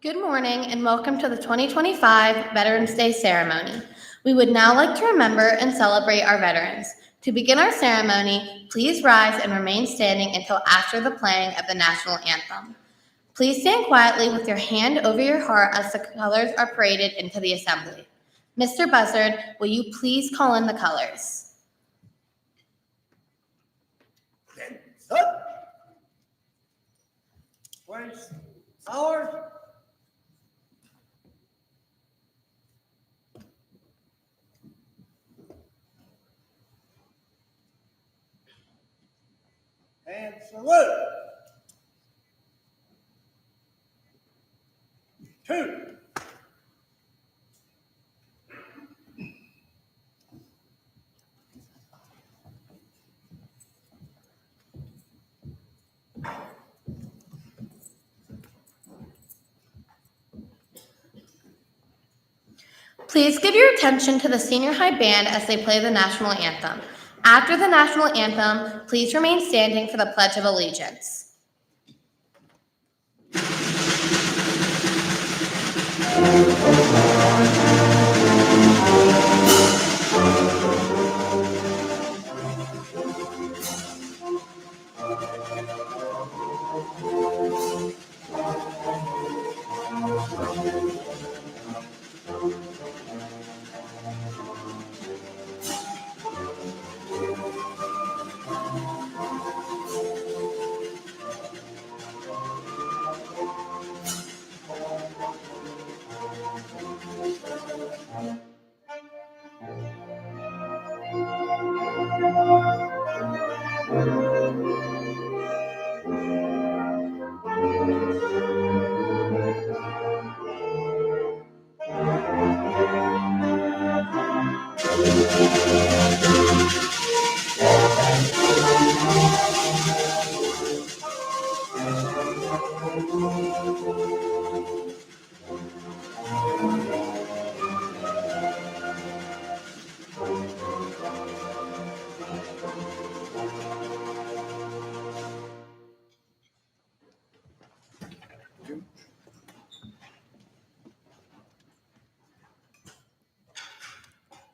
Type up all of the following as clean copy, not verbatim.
Good morning and welcome to the 2025 Veterans Day ceremony. We would now like to remember and celebrate our veterans. To begin our ceremony, please rise and remain standing until after the playing of the national anthem. Please stand quietly with your hand over your heart as the colors are paraded into the assembly. Mr. Buzzard, will you please call in the colors? Place ours. And salute. 2. Please give your attention to the senior high band as they play the national anthem. After the national anthem, please remain standing for the Pledge of Allegiance.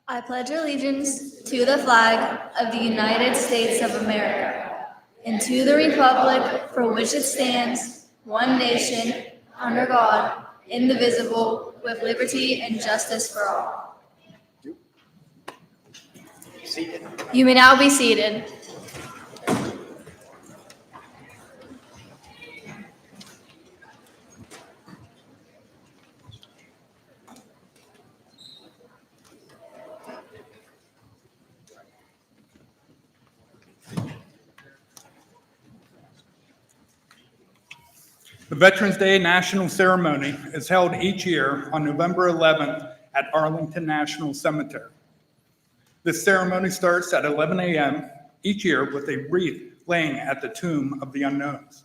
I pledge allegiance to the flag of the United States of America and to the republic for which it stands, one nation, under God, indivisible, with liberty and justice for all. You may now be seated. The Veterans Day National Ceremony is held each year on November 11th at Arlington National Cemetery. This ceremony starts at 11 a.m. each year with a wreath laying at the Tomb of the Unknowns,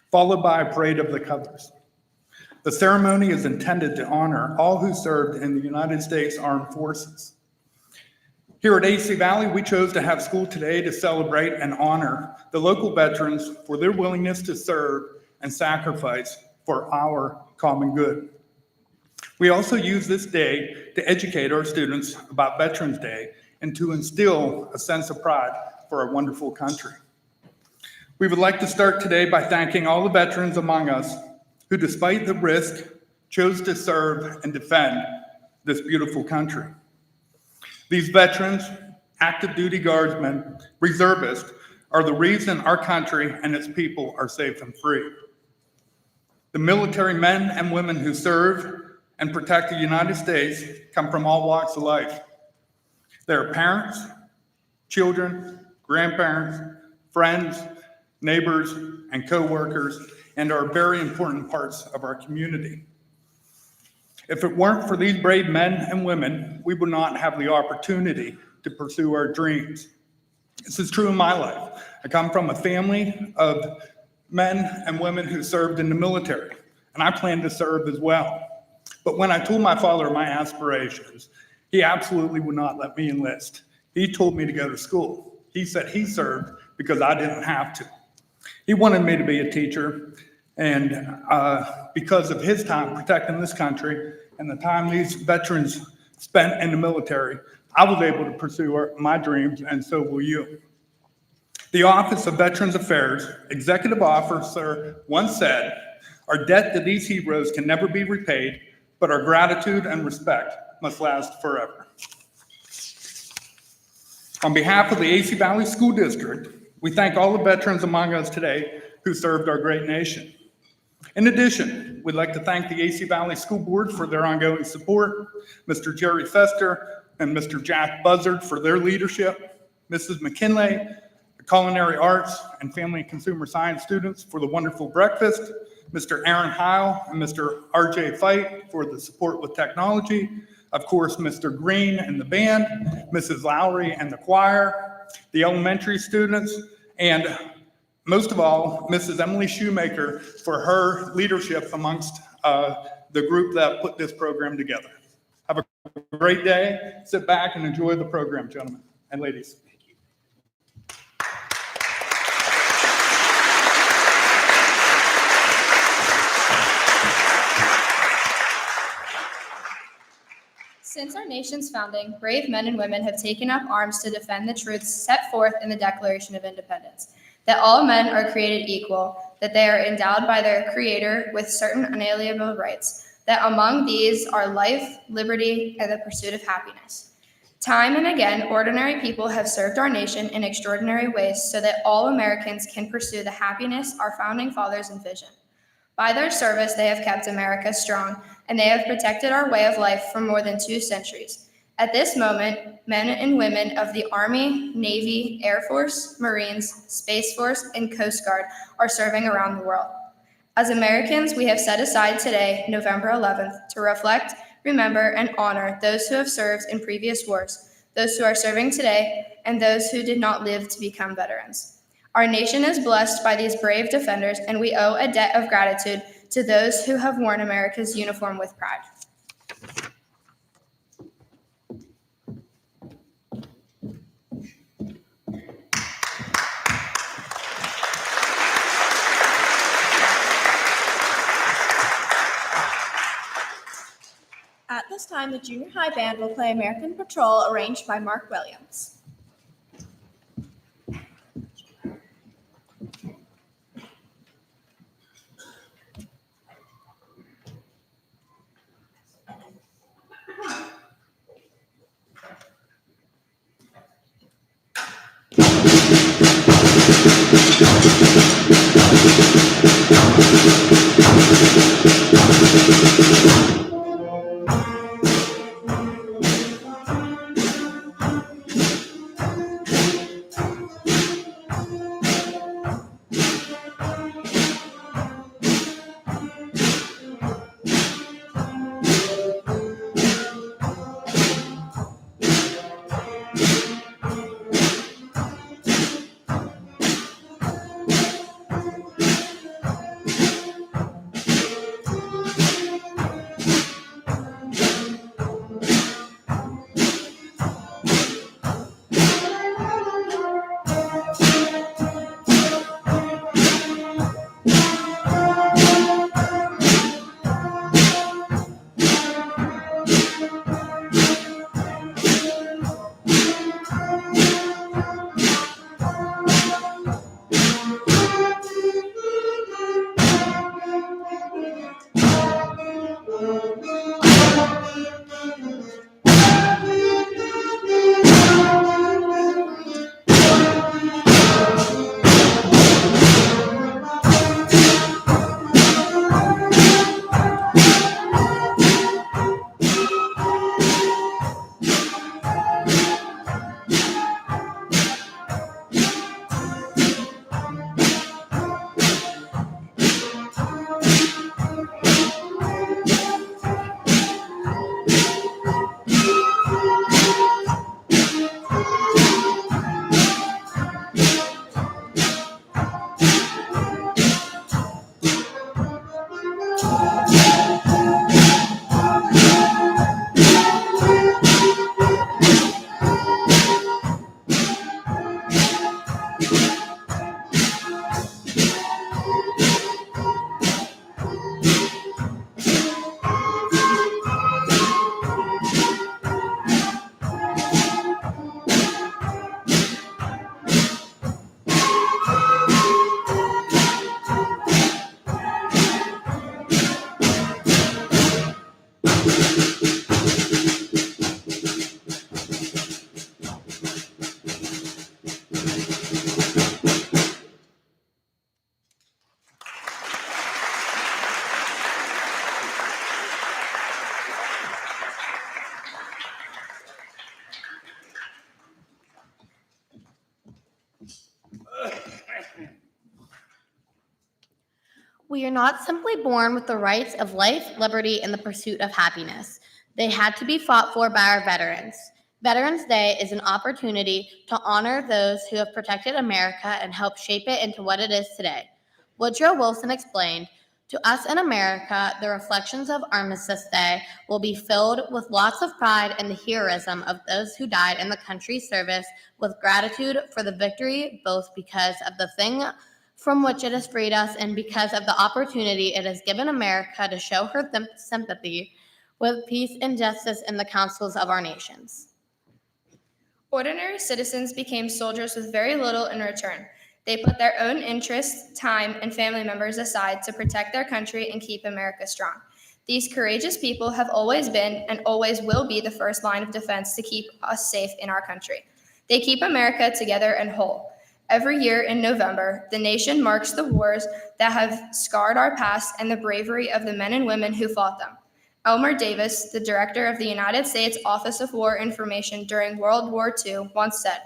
followed by a parade of the colors. The ceremony is intended to honor all who served in the United States Armed Forces. Here at AC Valley, we chose to have school today to celebrate and honor the local veterans for their willingness to serve and sacrifice for our common good. We also use this day to educate our students about Veterans Day and to instill a sense of pride for our wonderful country. We would like to start today by thanking all the veterans among us who, despite the risk, chose to serve and defend this beautiful country. These veterans, active duty guardsmen, reservists, are the reason our country and its people are safe and free. The military men and women who serve and protect the United States come from all walks of life. They are parents, children, grandparents, friends, neighbors, and co-workers, and are very important parts of our community. If it weren't for these brave men and women, we would not have the opportunity to pursue our dreams. This is true in my life. I come from a family of men and women who served in the military, and I plan to serve as well. But when I told my father my aspirations, he absolutely would not let me enlist. He told me to go to school. He said he served because I didn't have to. He wanted me to be a teacher, And because of his time protecting this country and the time these veterans spent in the military, I was able to pursue my dreams, and so will you. The Office of Veterans Affairs Executive Officer once said, "Our debt to these heroes can never be repaid, but our gratitude and respect must last forever." On behalf of the AC Valley School District, we thank all the veterans among us today who served our great nation. In addition, we'd like to thank the AC Valley School Board for their ongoing support, Mr. Jerry Fester and Mr. Jack Buzzard for their leadership, Mrs. McKinley, the Culinary Arts and Family and Consumer Science students for the wonderful breakfast, Mr. Aaron Heil and Mr. RJ Fight for the support with technology, of course, Mr. Green and the band, Mrs. Lowry and the choir, the elementary students, and most of all, Mrs. Emily Shoemaker for her leadership amongst the group that put this program together. Have a great day. Sit back and enjoy the program, gentlemen and ladies. Since our nation's founding, brave men and women have taken up arms to defend the truths set forth in the Declaration of Independence, that all men are created equal, that they are endowed by their Creator with certain unalienable rights, that among these are life, liberty, and the pursuit of happiness. Time and again, ordinary people have served our nation in extraordinary ways so that all Americans can pursue the happiness our founding fathers envisioned. By their service, they have kept America strong, and they have protected our way of life for more than 2 centuries. At this moment, men and women of the Army, Navy, Air Force, Marines, Space Force, and Coast Guard are serving around the world. As Americans, we have set aside today, November 11th, to reflect, remember, and honor those who have served in previous wars, those who are serving today, and those who did not live to become veterans. Our nation is blessed by these brave defenders, and we owe a debt of gratitude to those who have worn America's uniform with pride. At this time, the junior high band will play American Patrol, arranged by Mark Williams. We are not simply born with the rights of life, liberty, and the pursuit of happiness. They had to be fought for by our veterans. Veterans Day is an opportunity to honor those who have protected America and helped shape it into what it is today. Woodrow Wilson explained, "To us in America, the reflections of Armistice Day will be filled with lots of pride in the heroism of those who died in the country's service, with gratitude for the victory, both because of the thing from which it has freed us and because of the opportunity it has given America to show her sympathy with peace and justice in the councils of our nations." Ordinary citizens became soldiers with very little in return. They put their own interests, time, and family members aside to protect their country and keep America strong. These courageous people have always been and always will be the first line of defense to keep us safe in our country. They keep America together and whole. Every year in November, the nation marks the wars that have scarred our past and the bravery of the men and women who fought them. Elmer Davis, the director of the United States Office of War Information during World War II, once said,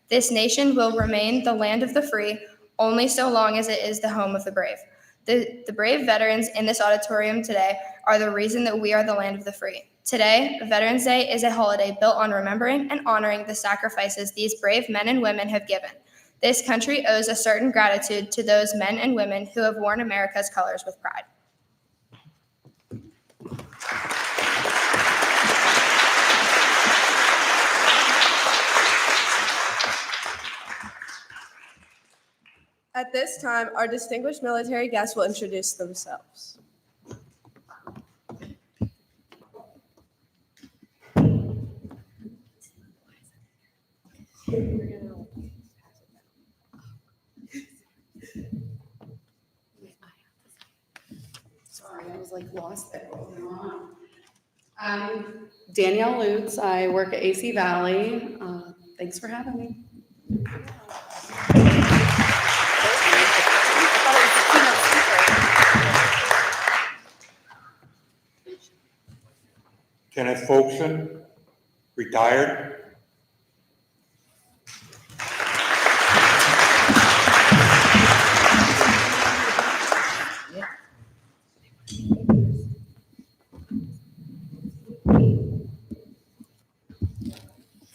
"This nation will remain the land of the free only so long as it is the home of the brave." The brave veterans in this auditorium today are the reason that we are the land of the free. Today, Veterans Day is a holiday built on remembering and honoring the sacrifices these brave men and women have given. This country owes a certain gratitude to those men and women who have worn America's colors with pride. At this time, our distinguished military guests will introduce themselves. Sorry, I was like lost there. I'm Danielle Lutz. I work at AC Valley. Thanks for having me. Kenneth Folkson, retired.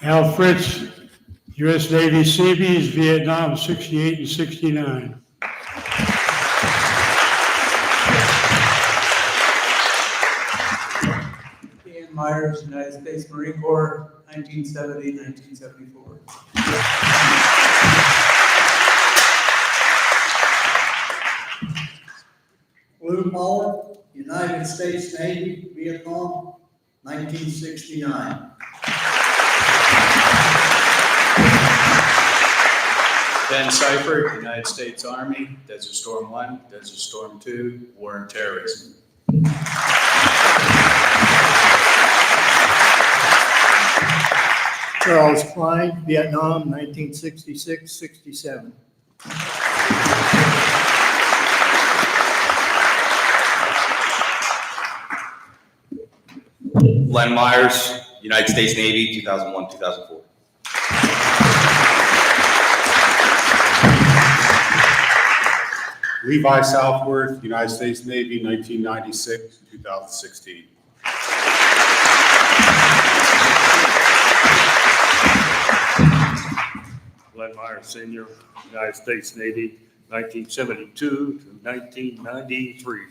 Al Fritz, U.S. Navy Seabees, Vietnam, 68 and 69. Ian Myers, United States Marine Corps, 1970, 1974. Lou Pollard, United States Navy, Vietnam, 1969. Ben Seifert, United States Army, Desert Storm 1, Desert Storm 2, War and Terrorism. Charles Klein, Vietnam, 1966-67. Len Myers, United States Navy, 2001-2004. Levi Southworth, United States Navy, 1996-2016. Glenn Meyer Sr., United States Navy, 1972 to 1993.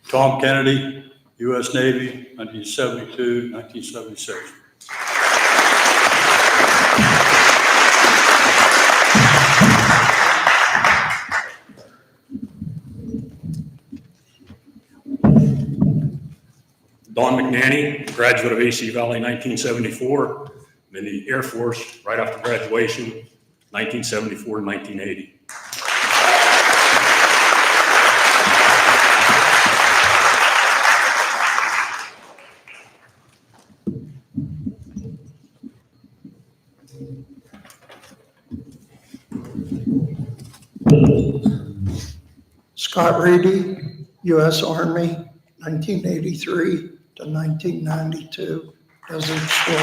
Tom Kennedy, U.S. Navy, 1972, 1976. Don McNanny, graduate of AC Valley, 1974. In the Air Force right after graduation, 1974 and 1980. Scott Reedy, U.S. Army, 1983 to 1992, Desert Storm.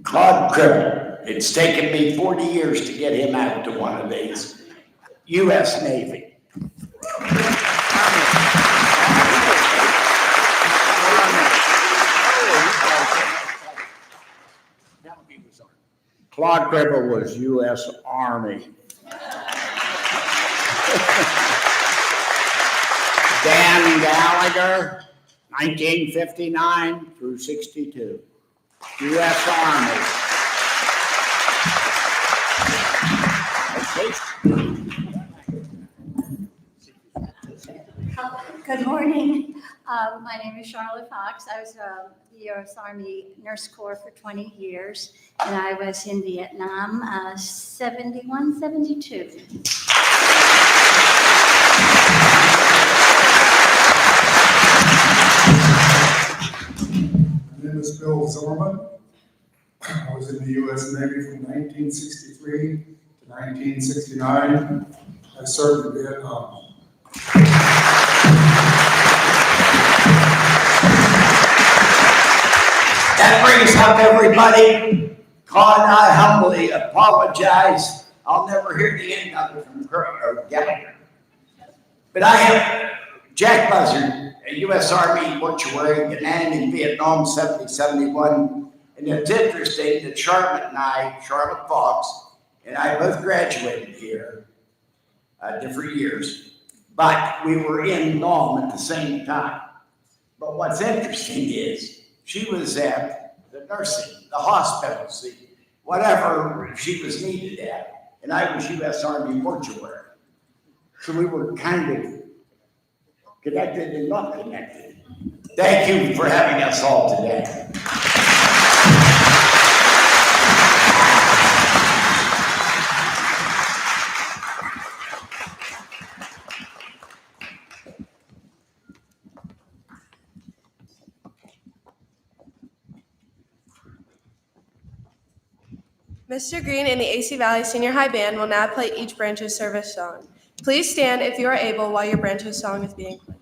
Claude Cribble. It's taken me 40 years to get him out to one of these. U.S. Navy. Claude Cribble was U.S. Army. Dan Gallagher, 1959 through 62, U.S. Army. Good morning. My name is Charlotte Fox. I was the U.S. Army Nurse Corps for 20 years, and I was in Vietnam, 71, 72. My name is Bill Zimmerman. I was in the U.S. Navy from 1963 to 1969. I served in Vietnam. That brings up everybody. Claude and I humbly apologize. I'll never hear the end of it from Gallagher. But I have Jack Buzzard, a U.S. Army mortuary, and in Vietnam, 70-71. And it's interesting that Charlotte Fox, and I both graduated here, different years, but we were in Nam at the same time. But what's interesting is she was at the nursing, the hospitals, whatever she was needed at, and I was U.S. Army mortuary. So we were kind of connected and not connected. Thank you for having us all today. Mr. Green and the AC Valley Senior High Band will now play each branch's service song. Please stand if you are able while your branch's song is being played.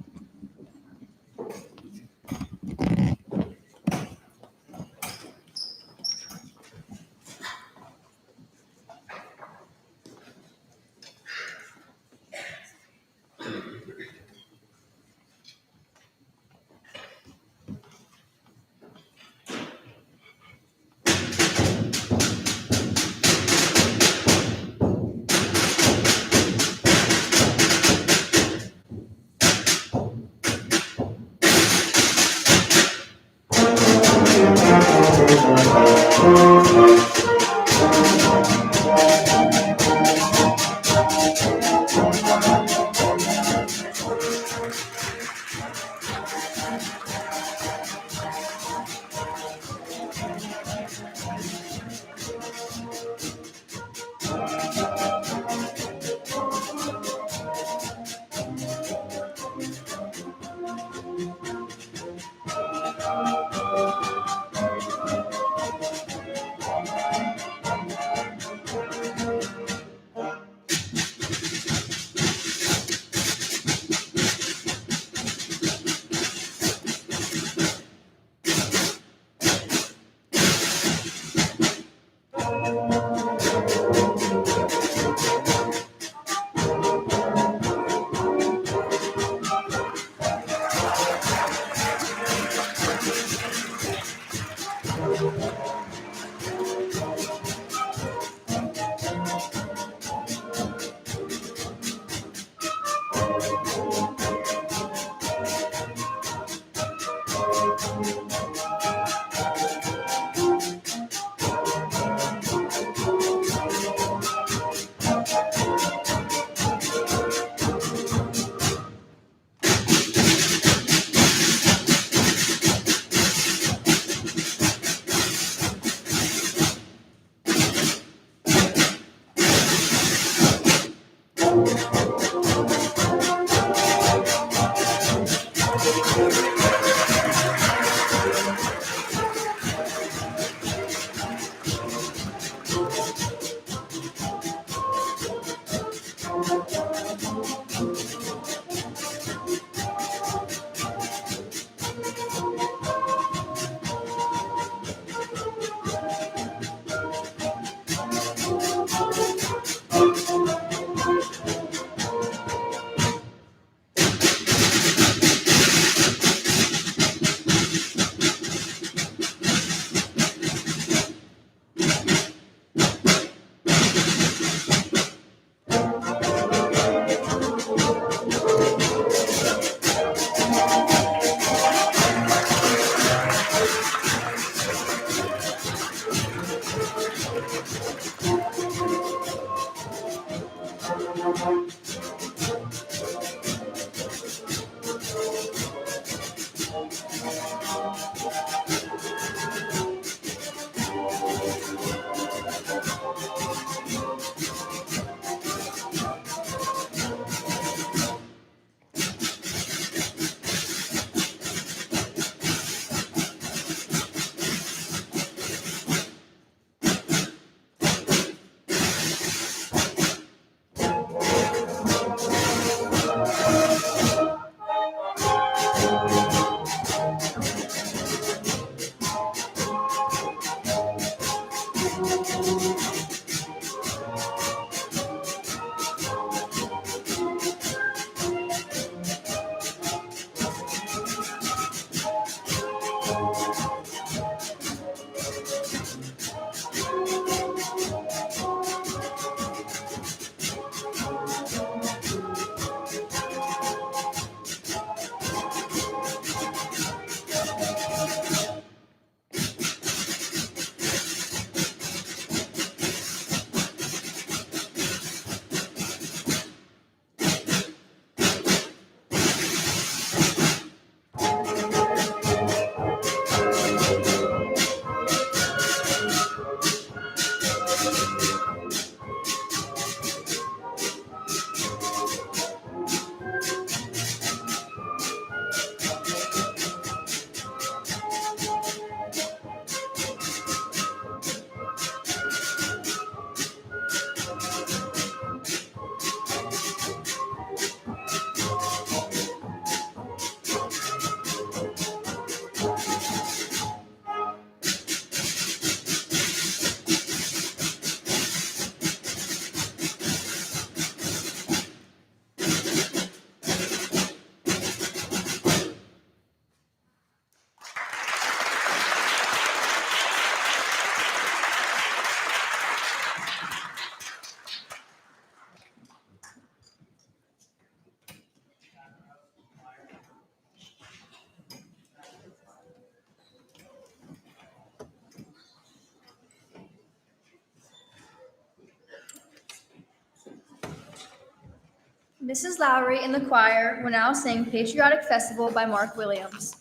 Mrs. Lowry and the choir will now sing Patriotic Festival by Mark Williams.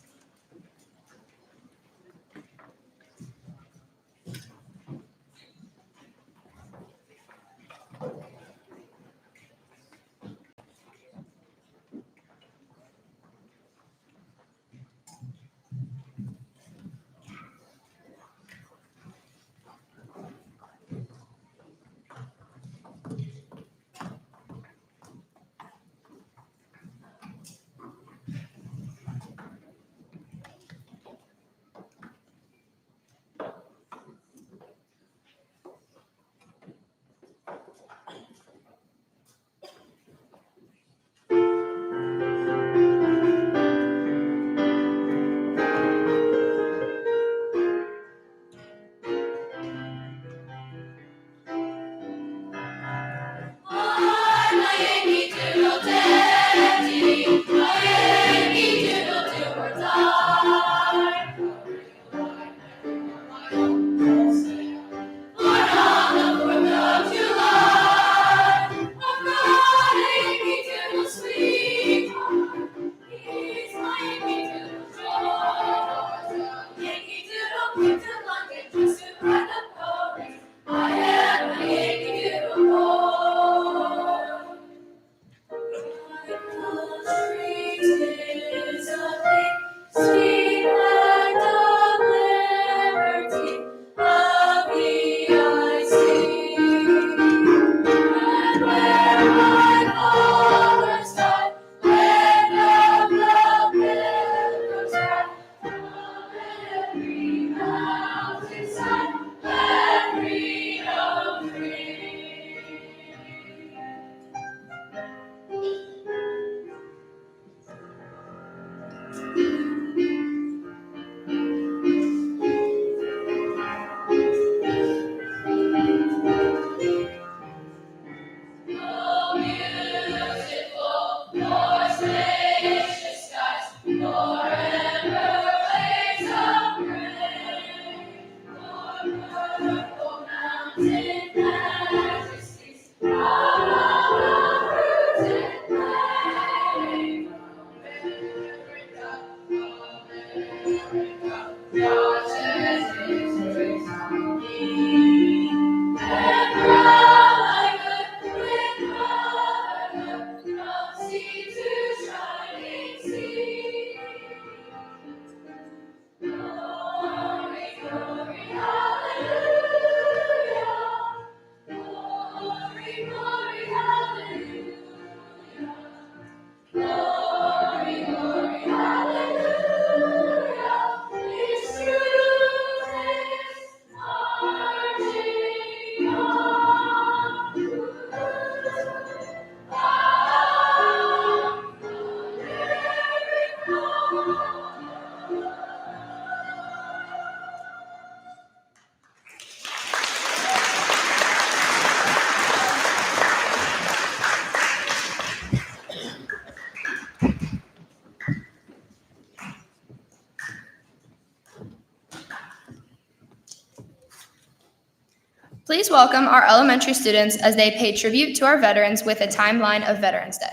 Please welcome our elementary students as they pay tribute to our veterans with a timeline of Veterans Day.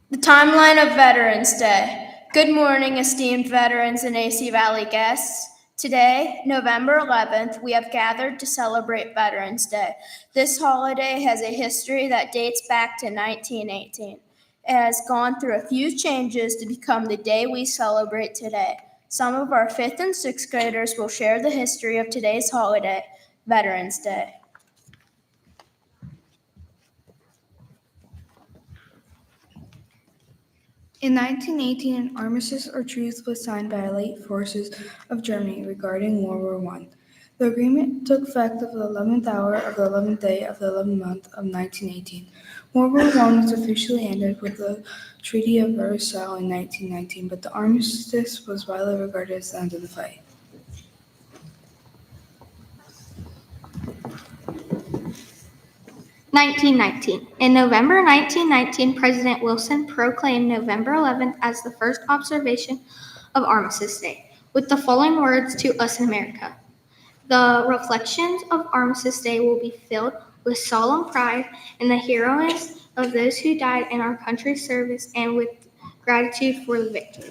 The timeline of Veterans Day. Good morning, esteemed veterans and AC Valley guests. Today, November 11th, we have gathered to celebrate Veterans Day. This holiday has a history that dates back to 1918. It has gone through a few changes to become the day we celebrate today. Some of our 5th and 6th graders will share the history of today's holiday, Veterans Day. In 1918, an armistice or truce was signed by elite forces of Germany regarding World War I. The agreement took effect of the 11th hour of the 11th day of the 11th month of 1918. World War I was officially ended with the Treaty of Versailles in 1919, but the armistice was widely regarded as the end of the fight. In November 1919, President Wilson proclaimed November 11th as the first observation of Armistice Day, with the following words to us in America. The reflections of Armistice Day will be filled with solemn pride in the heroism of those who died in our country's service and with gratitude for the victory.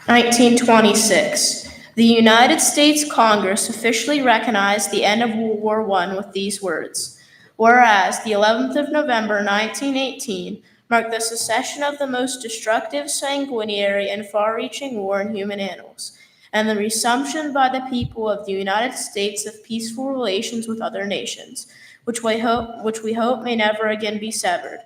(1926). The United States Congress officially recognized the end of World War I with these words. Whereas the 11th of November 1918 marked the cessation of the most destructive, sanguinary, and far-reaching war in human annals, and the resumption by the people of the United States of peaceful relations with other nations, which we hope may never again be severed.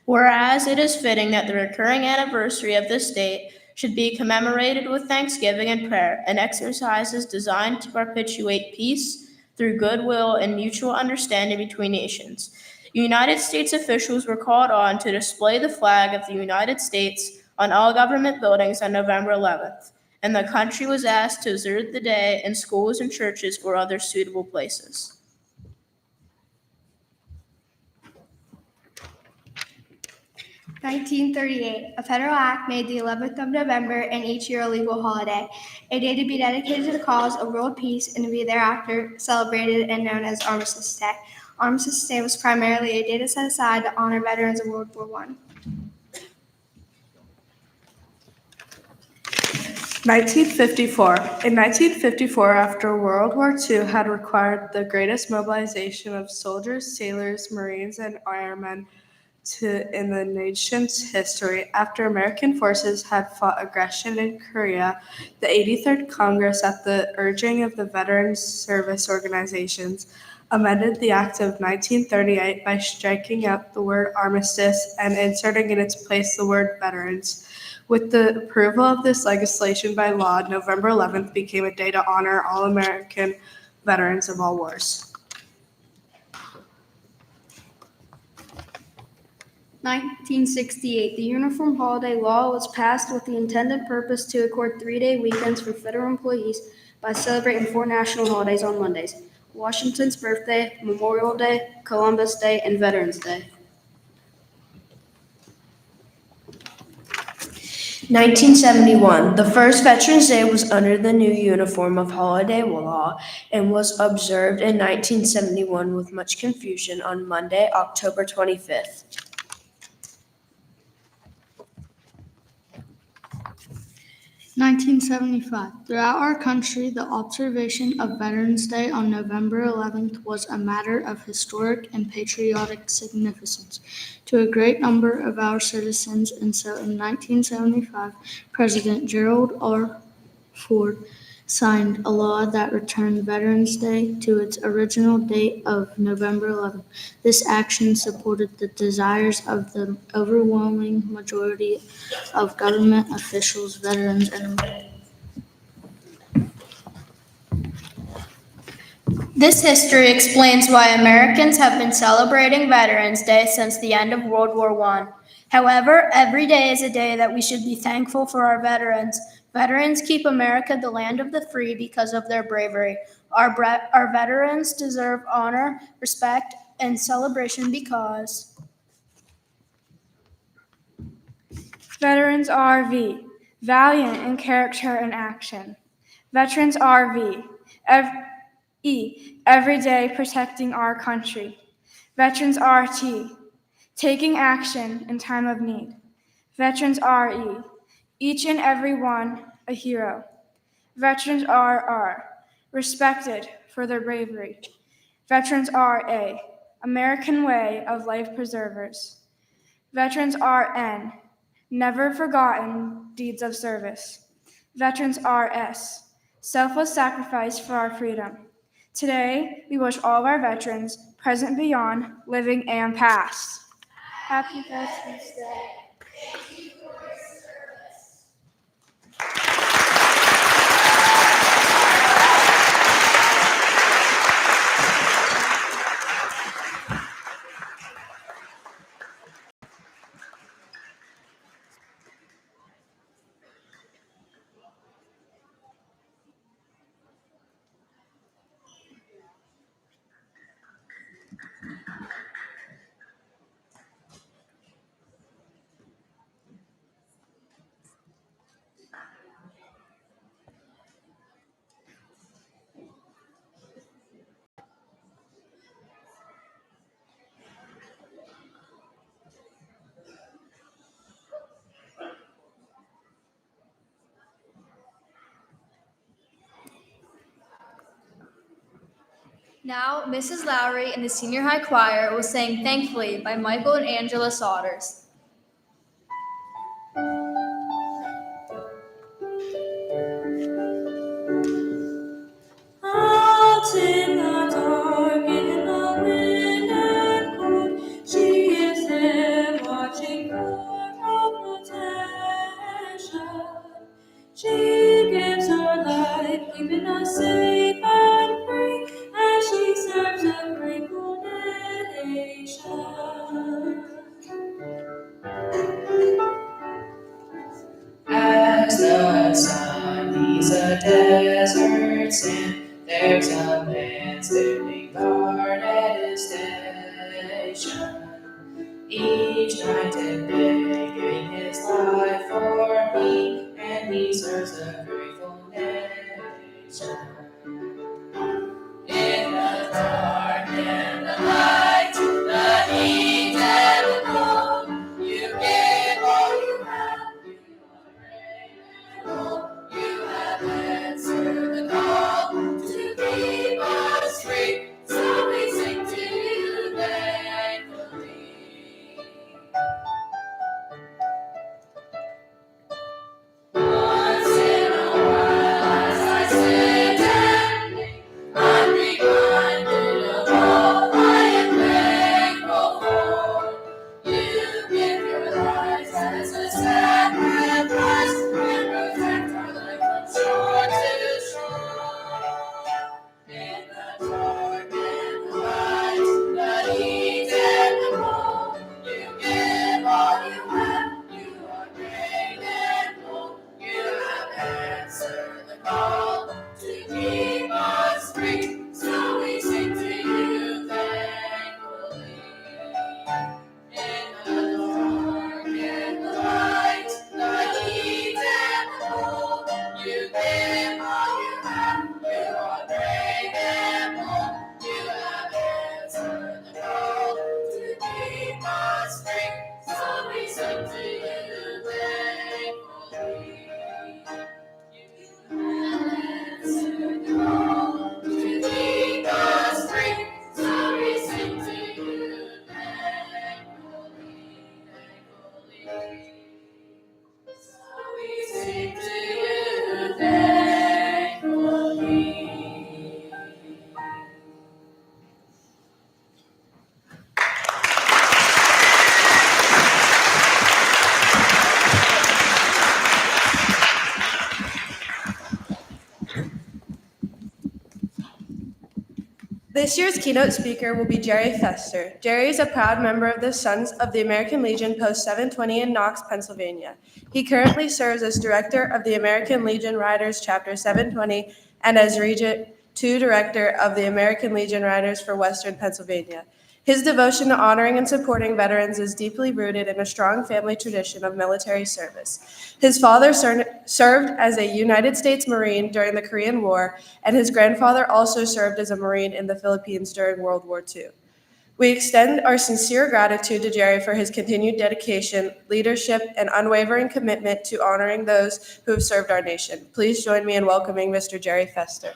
Whereas it is fitting that the recurring anniversary of this date should be commemorated with thanksgiving and prayer and exercises designed to perpetuate peace through goodwill and mutual understanding between nations. United States officials were called on to display the flag of the United States on all government buildings on November 11th, and the country was asked to observe the day in schools and churches or other suitable places. (1938), a federal act made the 11th of November and each year a legal holiday, a day to be dedicated to the cause of world peace and to be thereafter celebrated and known as Armistice Day. Armistice Day was primarily a day to set aside to honor veterans of World War I. 1954. In 1954, after World War II had required the greatest mobilization of soldiers, sailors, Marines, and airmen in the nation's history, after American forces had fought aggression in Korea, the 83rd Congress, at the urging of the Veterans Service Organizations, amended the Act of 1938 by striking out the word armistice and inserting in its place the word veterans. With the approval of this legislation by law, November 11th became a day to honor all American veterans of all wars. 1968, the Uniform Holiday Law was passed with the intended purpose to accord 3-day weekends for federal employees by celebrating 4 national holidays on Mondays: Washington's birthday, Memorial Day, Columbus Day, and Veterans Day. 1971. The first Veterans Day was under the new uniform of holiday law and was observed in 1971 with much confusion on Monday, October 25th. 1975. Throughout our country, the observation of Veterans Day on November 11th was a matter of historic and patriotic significance to a great number of our citizens, and so in 1975, President Gerald R. Ford signed a law that returned Veterans Day to its original date of November 11th. This action supported the desires of the overwhelming majority of government officials, veterans, and This history explains why Americans have been celebrating Veterans Day since the end of World War I. However, every day is a day that we should be thankful for our veterans. Veterans keep America the land of the free because of their bravery. Our veterans deserve honor, respect, and celebration because Veterans RV, valiant in character and action. Veterans RV, every day protecting our country. Veterans RT, taking action in time of need. Veterans RE, each and every one a hero. Veterans RR, respected for their bravery. Veterans RA, American way of life preservers. Veterans RN, never forgotten deeds of service. Veterans RS, selfless sacrifice for our freedom. Today, we wish all of our veterans, present, beyond, living, and past. Happy Veterans Day. Now, Mrs. Lowry and the senior high choir will sing Thankfully by Michael and Angela Saunders. Out in the dark, in the wind and cold, she is there watching for our protection. She gives her life, keeping us safe and free, as she serves a grateful nation. As the sun leaves a desert sand, there's a man standing guard at his station. Each night and day giving his life for me, and he serves a grateful nation. In the dark and the light, the heat and the cold, you give all you have. You have answered the call to keep us free, so we sing to you thankfully. Once in a while, as I sit and think, I'm reminded of all I am thankful for. You give your life as a sacrifice and protect our life from shore to shore. In the dark and the light, the heat and the cold, you give all you have. You are great and bold. You have answered the call to keep us free, so we sing to you thankfully. In the dark and the light, the heat and the cold, you give all you have. You are brave and bold. You have answered the call to keep us free, so we sing to you thankfully. You have answered the call to keep us free, so we sing to you thankfully. So we sing to you thankfully. This year's keynote speaker will be Jerry Fester. Jerry is a proud member of the Sons of the American Legion Post 720 in Knox, Pennsylvania. He currently serves as director of the American Legion Riders Chapter 720 and as Region 2 Director of the American Legion Riders for Western Pennsylvania. His devotion to honoring and supporting veterans is deeply rooted in a strong family tradition of military service. His father served as a United States Marine during the Korean War, and his grandfather also served as a Marine in the Philippines during World War II. We extend our sincere gratitude to Jerry for his continued dedication, leadership, and unwavering commitment to honoring those who have served our nation. Please join me in welcoming Mr. Jerry Fester.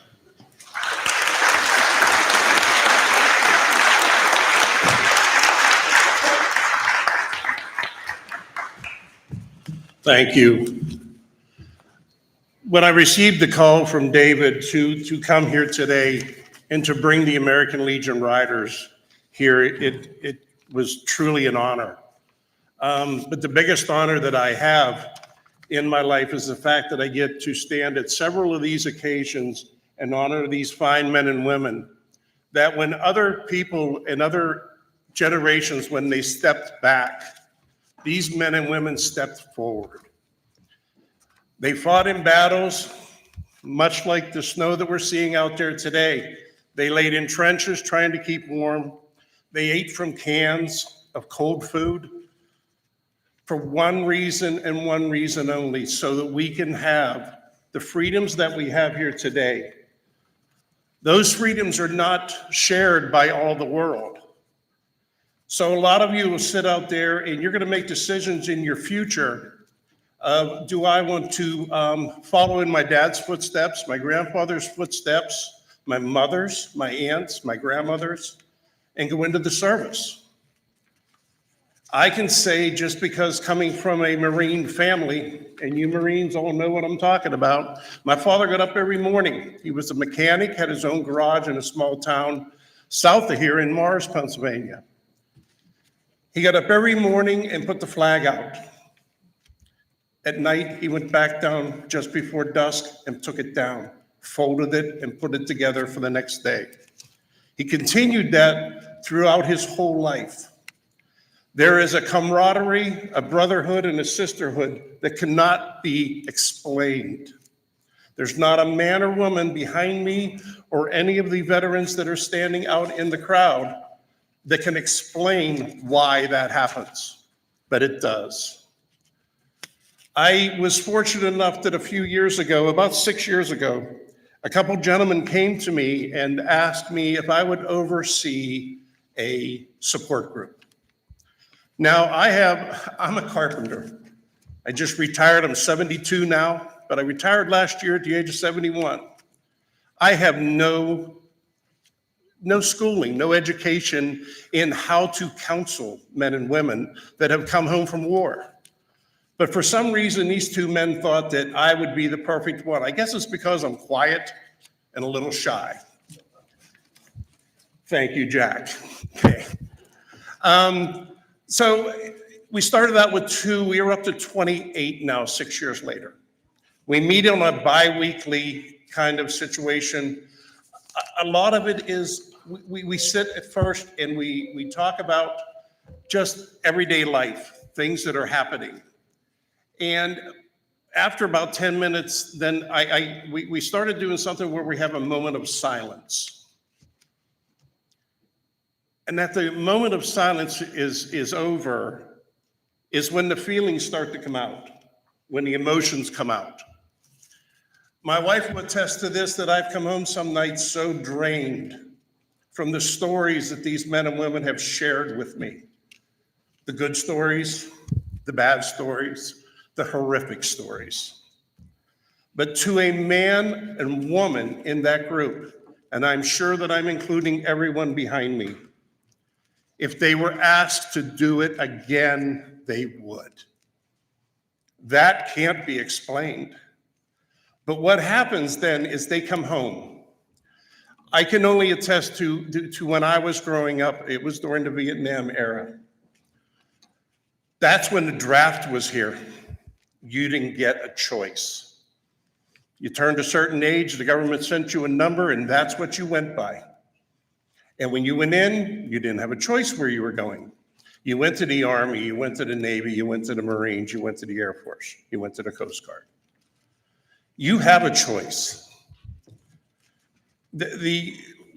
Thank you. When I received the call from David to come here today and to bring the American Legion Riders here, it was truly an honor. But the biggest honor that I have in my life is the fact that I get to stand at several of these occasions and honor these fine men and women that when other people and other generations, when they stepped back, these men and women stepped forward. They fought in battles, much like the snow that we're seeing out there today. They laid in trenches trying to keep warm. They ate from cans of cold food for one reason and one reason only, so that we can have the freedoms that we have here today. Those freedoms are not shared by all the world. So a lot of you will sit out there and you're going to make decisions in your future of, do I want to follow in my dad's footsteps, my grandfather's footsteps, my mother's, my aunts, my grandmother's, and go into the service? I can say, just because coming from a Marine family, and you Marines all know what I'm talking about, my father got up every morning. He was a mechanic, had his own garage in a small town south of here in Morris, Pennsylvania. He got up every morning and put the flag out. At night, he went back down just before dusk and took it down, folded it, and put it together for the next day. He continued that throughout his whole life. There is a camaraderie, a brotherhood, and a sisterhood that cannot be explained. There's not a man or woman behind me or any of the veterans that are standing out in the crowd that can explain why that happens, but it does. I was fortunate enough that a few years ago, about 6 years ago, a couple gentlemen came to me and asked me if I would oversee a support group. Now, I'm a carpenter. I just retired. I'm 72 now, but I retired last year at the age of 71. I have no schooling, no education in how to counsel men and women that have come home from war. But for some reason, these two men thought that I would be the perfect one. I guess it's because I'm quiet and a little shy. Thank you, Jack. Okay. So we started out with 2. We are up to 28 now, 6 years later. We meet on a bi-weekly kind of situation. A lot of it is we sit at first and we talk about just everyday life, things that are happening. And after about 10 minutes, then we started doing something where we have a moment of silence. And that the moment of silence is over is when the feelings start to come out, when the emotions come out. My wife will attest to this, that I've come home some nights so drained from the stories that these men and women have shared with me. The good stories, the bad stories, the horrific stories. But to a man and woman in that group, and I'm sure that I'm including everyone behind me, if they were asked to do it again, they would. That can't be explained. But what happens then is they come home. I can only attest to when I was growing up, it was during the Vietnam era. That's when the draft was here. You didn't get a choice. You turned a certain age, the government sent you a number, and that's what you went by. And when you went in, you didn't have a choice where you were going. You went to the Army, you went to the Navy, you went to the Marines, you went to the Air Force, you went to the Coast Guard. You have a choice.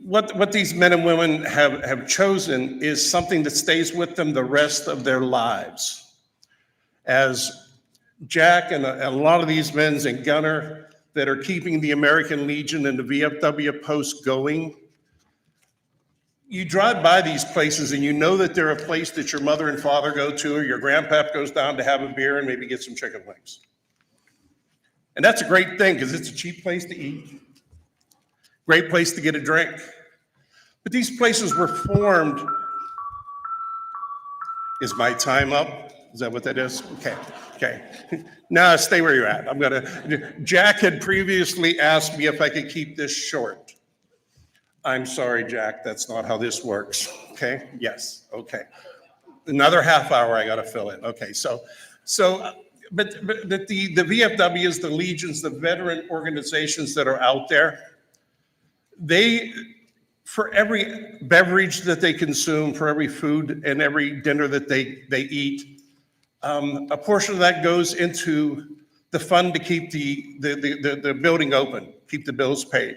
What these men and women have chosen is something that stays with them the rest of their lives. As Jack and a lot of these men and Gunner that are keeping the American Legion and the VFW post going, you drive by these places and you know that they're a place that your mother and father go to, or your grandpap goes down to have a beer and maybe get some chicken wings. And that's a great thing because it's a cheap place to eat, great place to get a drink. But these places were formed. Is my time up? Is that what that is? Okay. No, stay where you're at. Jack had previously asked me if I could keep this short. I'm sorry, Jack, that's not how this works. Okay, yes, okay. Another half hour I gotta fill in. Okay, but the VFWs, the Legions, the veteran organizations that are out there, for every beverage that they consume, for every food and every dinner that they eat, a portion of that goes into the fund to keep the building open, keep the bills paid.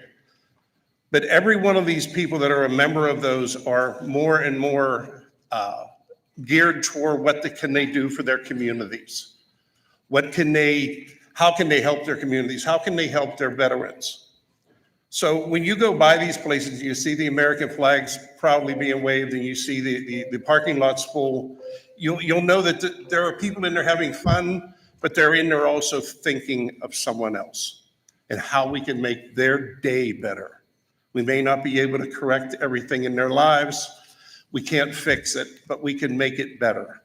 But every one of these people that are a member of those are more and more geared toward what can they do for their communities? How can they help their communities? How can they help their veterans? So when you go by these places, you see the American flags proudly being waved and you see the parking lots full, you'll know that there are people in there having fun, but they're in there also thinking of someone else and how we can make their day better. We may not be able to correct everything in their lives. We can't fix it, but we can make it better.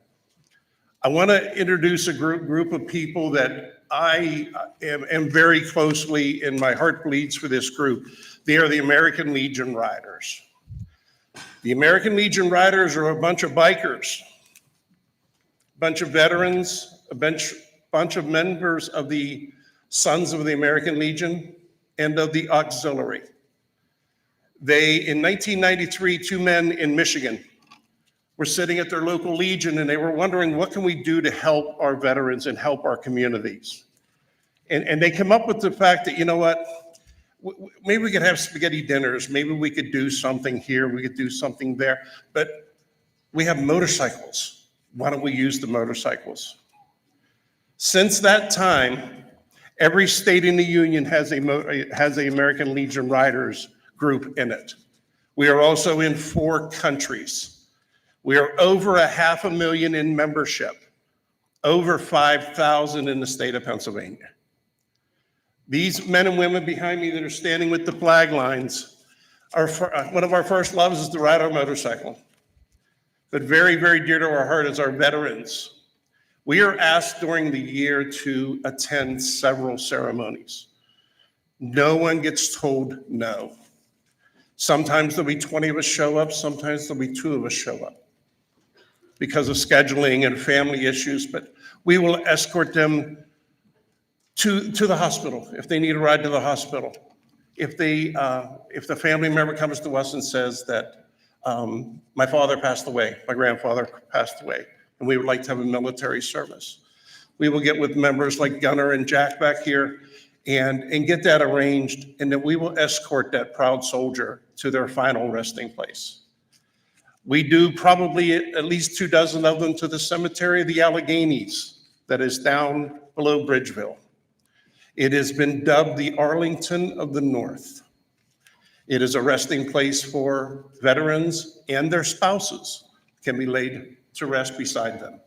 I want to introduce a group of people that I am very closely, and my heart bleeds for this group. They are the American Legion Riders. The American Legion Riders are a bunch of bikers, a bunch of veterans, a bunch of members of the Sons of the American Legion and of the Auxiliary. In 1993, two men in Michigan were sitting at their local Legion and they were wondering, what can we do to help our veterans and help our communities? And they come up with the fact that, you know what, maybe we could have spaghetti dinners, maybe we could do something here, we could do something there, but we have motorcycles. Why don't we use the motorcycles? Since that time, every state in the Union has a American Legion Riders group in it. We are also in 4 countries. We are over 500,000 in membership, over 5,000 in the state of Pennsylvania. These men and women behind me that are standing with the flag lines are one of our first loves is to ride our motorcycle. But very, very dear to our heart is our veterans. We are asked during the year to attend several ceremonies. No one gets told no. Sometimes there'll be 20 of us show up, sometimes there'll be 2 of us show up because of scheduling and family issues, but we will escort them to the hospital if they need a ride to the hospital. If the family member comes to us and says that my father passed away, my grandfather passed away, and we would like to have a military service, we will get with members like Gunner and Jack back here and get that arranged, and then we will escort that proud soldier to their final resting place. We do probably at least 24 of them to the cemetery of the Alleghenies that is down below Bridgeville. It has been dubbed the Arlington of the North. It is a resting place for veterans and their spouses can be laid to rest beside them.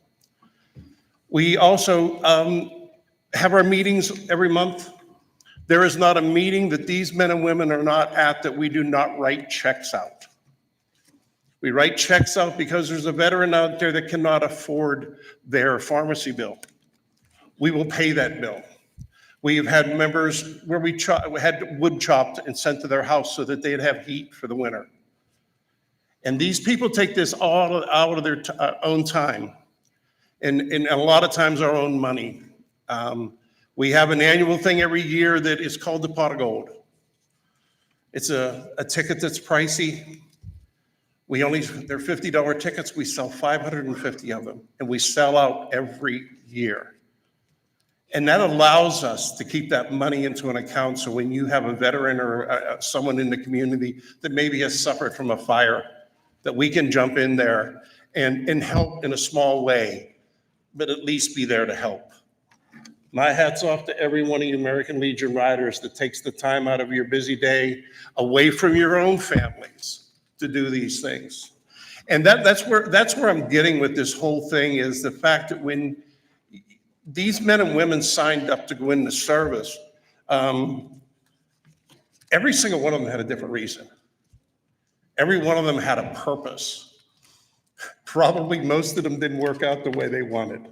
We also have our meetings every month. There is not a meeting that these men and women are not at that we do not write checks out. We write checks out because there's a veteran out there that cannot afford their pharmacy bill. We will pay that bill. We've had members where we had wood chopped and sent to their house so that they'd have heat for the winter. And these people take this all out of their own time and a lot of times our own money. We have an annual thing every year that is called the Pot of Gold. It's a ticket that's pricey, They're $50 tickets, we sell 550 of them, and we sell out every year. And that allows us to keep that money into an account, so when you have a veteran or someone in the community that maybe has suffered from a fire, that we can jump in there and help in a small way, but at least be there to help. My hat's off to every one of you American Legion riders that takes the time out of your busy day away from your own families to do these things. And that's where I'm getting with this whole thing, is the fact that when these men and women signed up to go into service, every single one of them had a different reason. Every one of them had a purpose. Probably most of them didn't work out the way they wanted.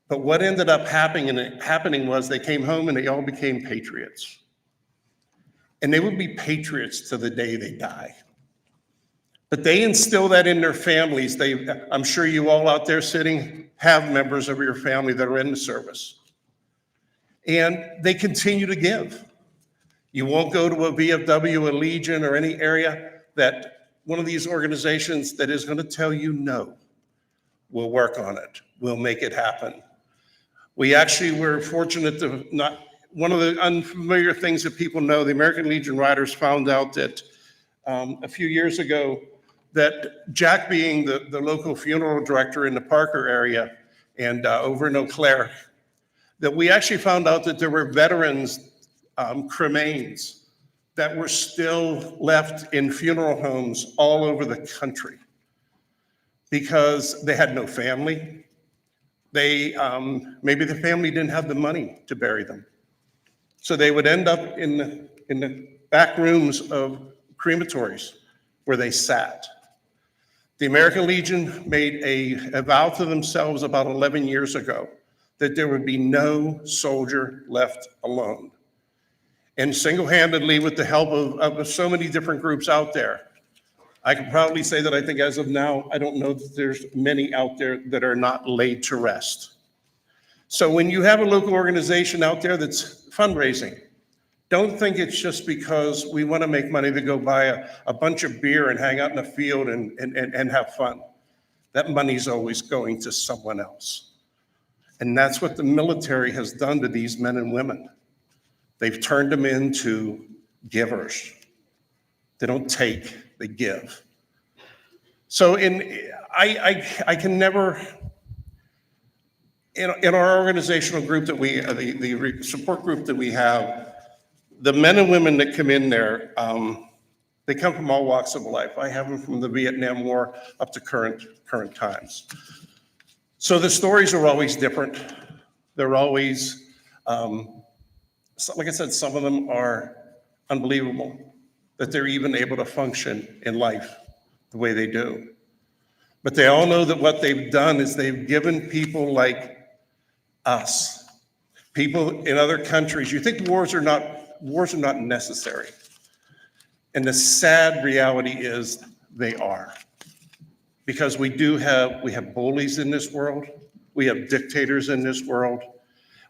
But what ended up happening was they came home and they all became patriots. And they would be patriots to the day they die. But they instill that in their families. I'm sure you all out there sitting have members of your family that are in the service. And they continue to give. You won't go to a VFW, a Legion, or any area that one of these organizations that is going to tell you no. We'll work on it. We'll make it happen. We actually were fortunate to not, one of the unfamiliar things that people know, the American Legion Riders found out that a few years ago that Jack, being the local funeral director in the Parker area and over in Eau Claire, that we actually found out that there were veterans cremains that were still left in funeral homes all over the country because they had no family. They maybe the family didn't have the money to bury them. So they would end up in the back rooms of crematories where they sat. The American Legion made a vow to themselves about 11 years ago that there would be no soldier left alone. And single-handedly, with the help of so many different groups out there, I can proudly say that I think as of now, I don't know that there's many out there that are not laid to rest. So when you have a local organization out there that's fundraising, don't think it's just because we want to make money to go buy a bunch of beer and hang out in the field and have fun. That money's always going to someone else. And that's what the military has done to these men and women. They've turned them into givers. They don't take, they give. So I can never, in our organizational group that the support group that we have, the men and women that come in there, they come from all walks of life. I have them from the Vietnam War up to current times. So the stories are always different. They're always, like I said, some of them are unbelievable that they're even able to function in life the way they do. But they all know that what they've done is they've given people like us, people in other countries. You think wars are not necessary. And the sad reality is they are. Because we have bullies in this world. We have dictators in this world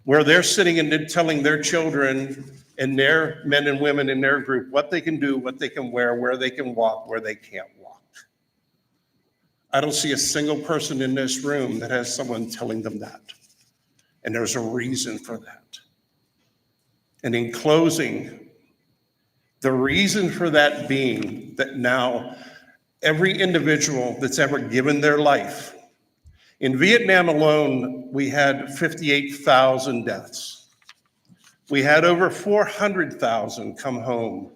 where they're sitting and telling their children and their men and women in their group what they can do, what they can wear, where they can walk, where they can't walk. I don't see a single person in this room that has someone telling them that. And there's a reason for that. And in closing, the reason for that being that now every individual that's ever given their life, in Vietnam alone, we had 58,000 deaths. We had over 400,000 come home,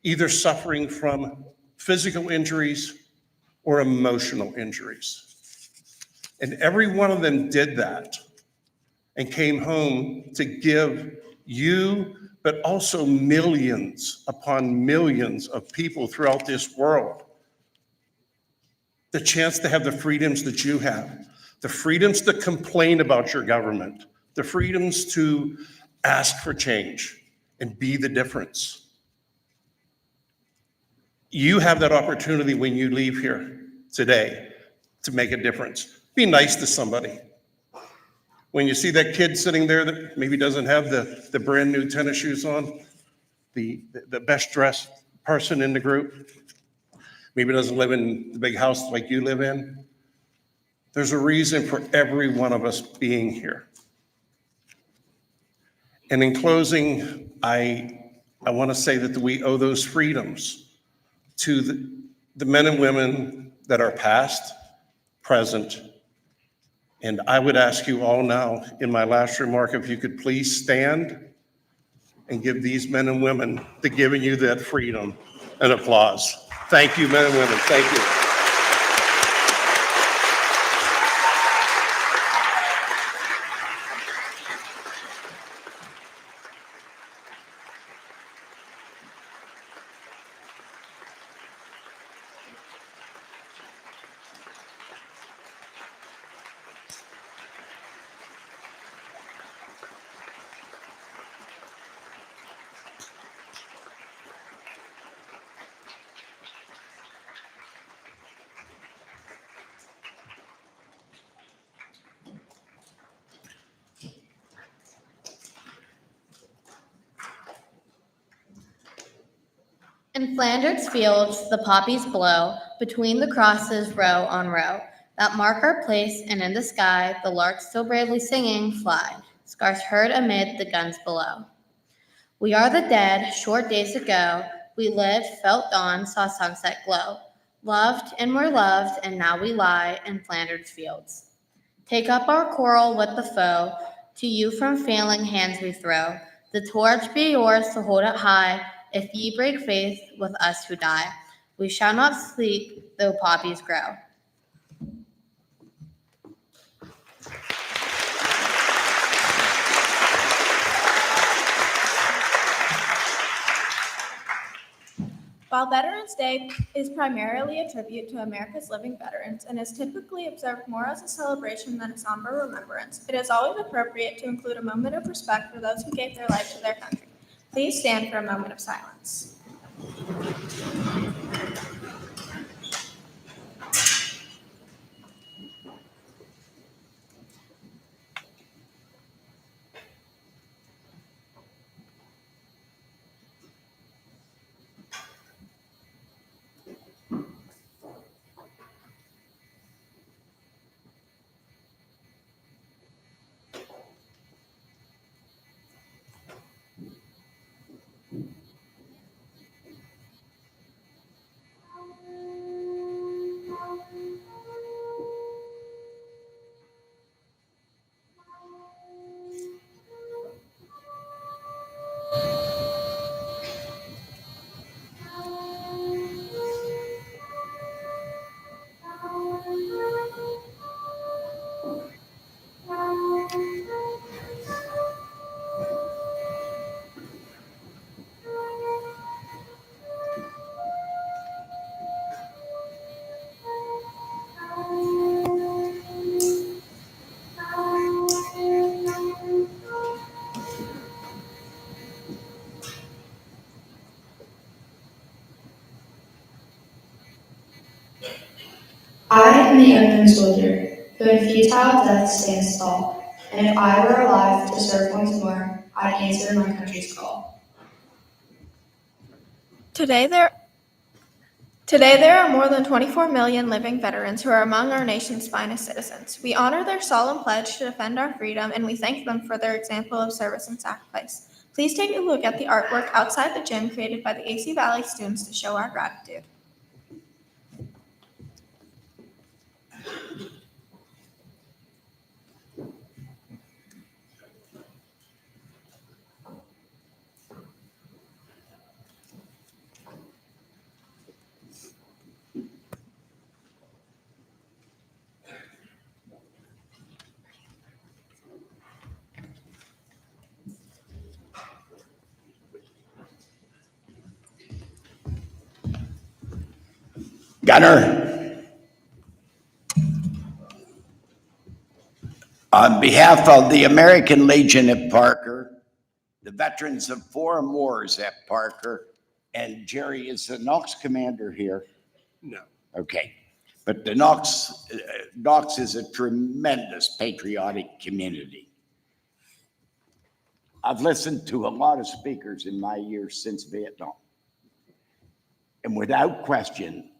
either suffering from physical injuries or emotional injuries. And every one of them did that and came home to give you, but also millions upon millions of people throughout this world the chance to have the freedoms that you have, the freedoms to complain about your government, the freedoms to ask for change and be the difference. You have that opportunity when you leave here today to make a difference. Be nice to somebody. When you see that kid sitting there that maybe doesn't have the brand new tennis shoes on, the best dressed person in the group, maybe doesn't live in the big house like you live in. There's a reason for every one of us being here. And in closing, I want to say that we owe those freedoms to the men and women that are past, present, and I would ask you all now, in my last remark, if you could please stand and give these men and women that giving you that freedom an applause. Thank you, men and women. Thank you. In Flanders fields, the poppies blow, between the crosses row on row, that mark our place, and in the sky, the larks still bravely singing fly, scarce heard amid the guns below. We are the dead, short days ago, we lived, felt dawn, saw sunset glow, loved and were loved, and now we lie in Flanders fields. Take up our quarrel with the foe, to you from failing hands we throw, the torch be yours to hold it high, if ye break faith with us who die. We shall not sleep, though poppies grow. While Veterans Day is primarily a tribute to America's living veterans and is typically observed more as a celebration than a somber remembrance, it is always appropriate to include a moment of respect for those who gave their life to their country. Please stand for a moment of silence. I am the unknown soldier, who in futile death stands tall, and if I were alive to serve once more, I'd answer my country's call. Today there are more than 24 million living veterans who are among our nation's finest citizens. We honor their solemn pledge to defend our freedom, and we thank them for their example of service and sacrifice. Please take a look at the artwork outside the gym created by the AC Valley students to show our gratitude. Gunner, on behalf of the American Legion at Parker, the veterans of foreign wars at Parker, and Jerry, is the Knox commander here? No. Okay. But the Knox is a tremendous patriotic community. I've listened to a lot of speakers in my years since Vietnam. And without question,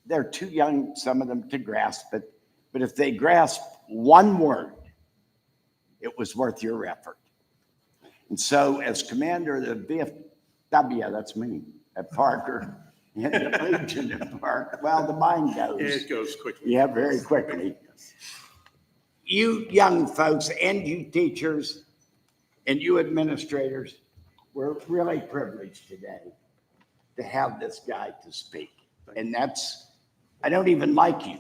they're too young, some of them, to grasp it. But if they grasp one word, it was worth your effort. And so as commander of the VFW, that's me, at Parker, and the Legion at Parker, well, the mind goes. It goes quickly. Yeah, very quickly. You young folks and you teachers and you administrators, we're really privileged today to have this guy to speak. And I don't even like you.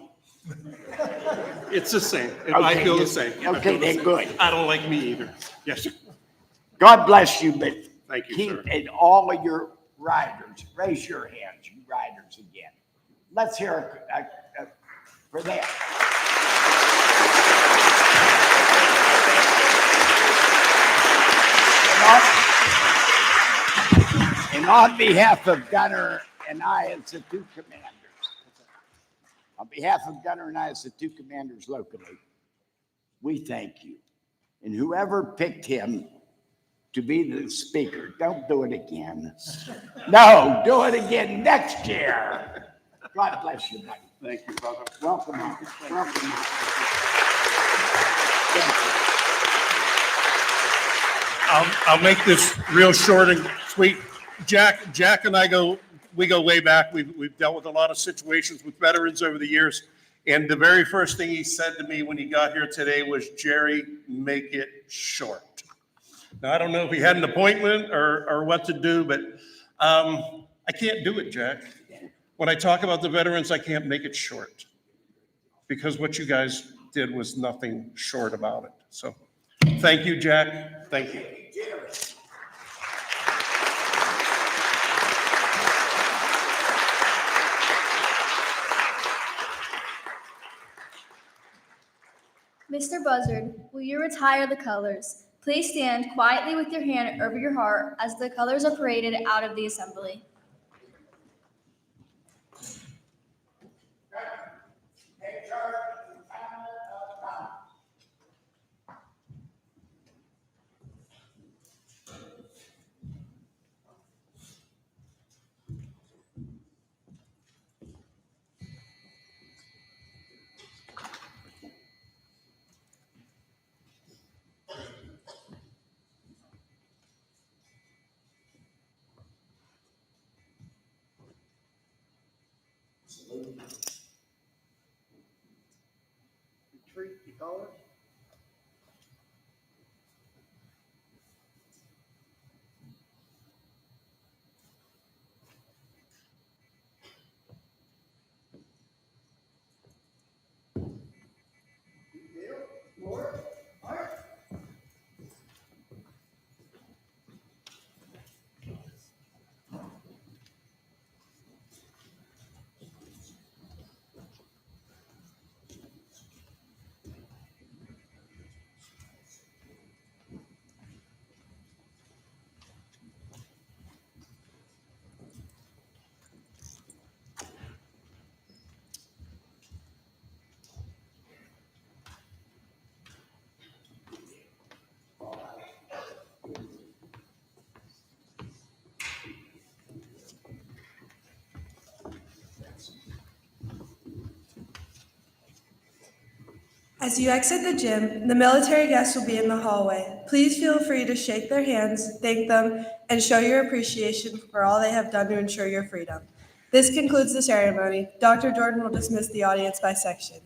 It's the same. I feel the same. Okay, then good. I don't like me either. Yes, sir. God bless you, but Thank you, keep sir. and all of your riders, raise your hands, you riders again. Let's hear for that. And on behalf of Gunner and I as the two commanders, locally, we thank you. And whoever picked him to be the speaker, don't do it again. No, do it again next year. God bless you, buddy. Thank you, brother. Welcome on. Welcome on. I'll make this real short and sweet. Jack and I we go way back. We've dealt with a lot of situations with veterans over the years. And the very first thing he said to me when he got here today was, Jerry, make it short. Now, I don't know if he had an appointment or what to do, but I can't do it, Jack. When I talk about the veterans, I can't make it short because what you guys did was nothing short about it. So thank you, Jack. Thank you. Mr. Buzzard, will you retire the colors? Please stand quietly with your hand over your heart as the colors are paraded out of the assembly. Retreat the colors. As you exit the gym, the military guests will be in the hallway. Please feel free to shake their hands, thank them, and show your appreciation for all they have done to ensure your freedom. This concludes the ceremony. Dr. Jordan will dismiss the audience by section.